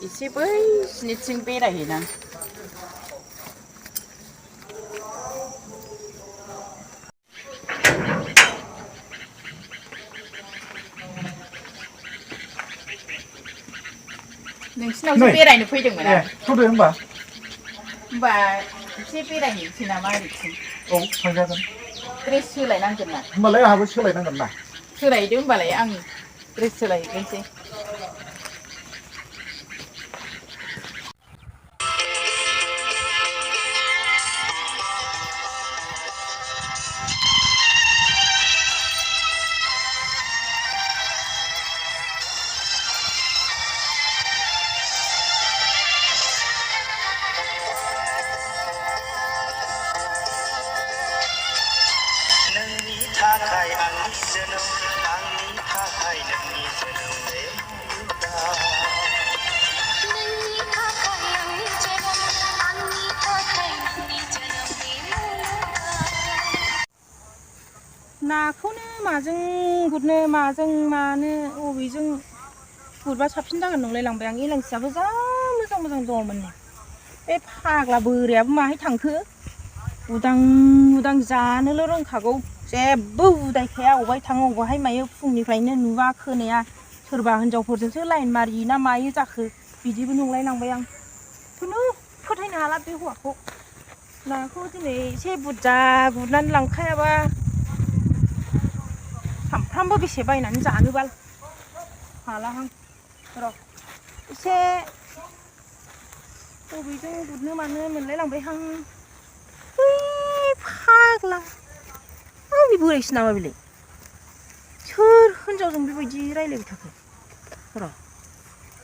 एसे बैसिनिथिं बेरायहैनां नोंसिनावसो बेरायनो फैदोंमोन आं थ'दो होमबा एसे बेरायहैनोसै नामा ओरैथिं औ थांजागोन ड्रेस सोलायनांगोन ना होमबालाय आंहाबो सोलायनांगोन ना सोलायदो होमबालाय आं ड्रेस सोलायहैग्रोनोसै थाखाय आंनि जोनोम आंनि थाखाय नोंनि जोनोम नोंनि थाखाय आंनि जोनोम आंनि थाखाय नोंनि जोनोम नाखौनो माजों गुरनो माजों मानो अबेजों गुरबा साबसिन जागोन नंलाय लांबाय आं एलांसियाबो जा मोजां मोजां दङमोन बे फाग्ला बोरायाबो माहाय थांखो उदां उदां जानोल' रोंखागौ जेबो उदायखाया अबाय थाङो अबाहाय मायो फुंनिफ्रायनो नुवा खोनाया सोरबा हिनजावफोरजोंसो लाइन मारियो ना मायो जाखो बिदिबो नंलायलांबाय आं खुनु फोथायनो हाला बे हौवाखौ नाखौ दिनै एसे बुरजा गुरनानै लांखायाबा सामफ्रामबो बेसे बायनानै जानोबाल हालाहां र' एसे बबेजों गुरनो मानो मोनलायलांबायहां फाग्ला आंनि बोरायसो नामा बेलाय सोर हिनजावजों बेबायदि रायलायबाय थाखो र'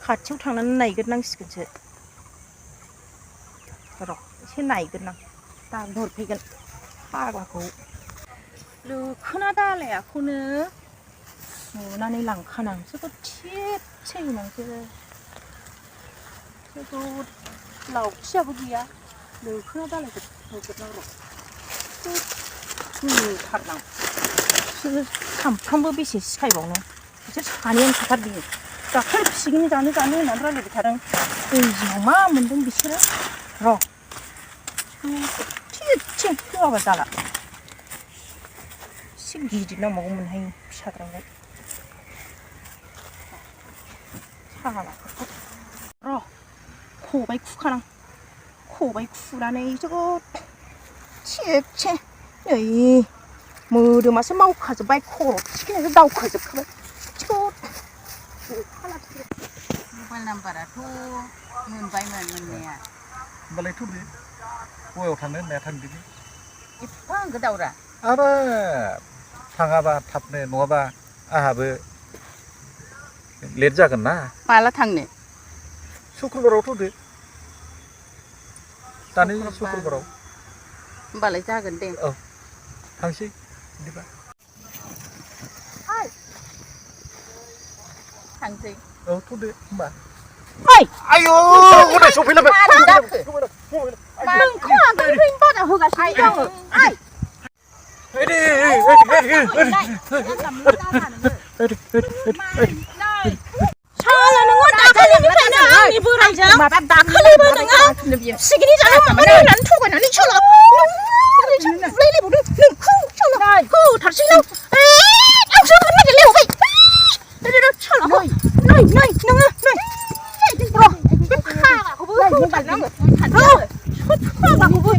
खाथियाव थांनानै नायग्रोनांसिगोनसो र' एसे नायग्रोनां दा गुरफैगोन फाग्लाखौ लोखोना दालायाखौनो नुनानै लांखानांसोखौ थिबसे होनांसो लावथियाबो गैया लोखोना दालायखौ होगोरनां र' होथारनां बिसोरो सामफ्रामबो बेसे सिखायबावनो बिसोर सानैयानो थाथार बियो दाखालि फिसिगोन जानो होननानै रायलायबाय थादों दै जिङाव मा मोनदों बिसोरो र' थिगथिं होआबा जाला एसे गिदिर नांबावगौमोनहाय फिसाद्रायलाय सालाफोरखौ र' खबाय खुखानां खबाय खुनानै जोबोद थिगसे नै मोदोमासो मावखाजोब्बाय खर' थिखिनियासो दावखोजोबखाबाय मबाइल नाम्बाराथ' मोनबायमोन मोननाया होमबालाय थ'दो गयाव थांनो होननाया थांदिनि एफा आंगो दावरा आरो थाङाबा थाबनो नङाबा आंहाबो लेट जागोन ना माला थांनो शुक्रबाराव थ'दो दानि शुक्रबाराव होमबालाय जागोन दे औ थांसै बिदिबा थांसै औ थ'दो होमबा आयौ गदाय सफैलायबाय नोंखौ आगोलनिफ्रायनो बादा होगासिनो दङ साला नोङो दाखालिनिफ्रायनो आंनि बोरायजों दाखालिबो नोङो सिगिनि जानो माबानो होननानै थगायनानै सोला बुलायलायबावदों नोंखौ सोला होथारसैलां आंसो होनो नागिरलायबावबाय नै नोङो नै र' बे फाग्लाखौबो होथारनांगौ फाग्लाखौबो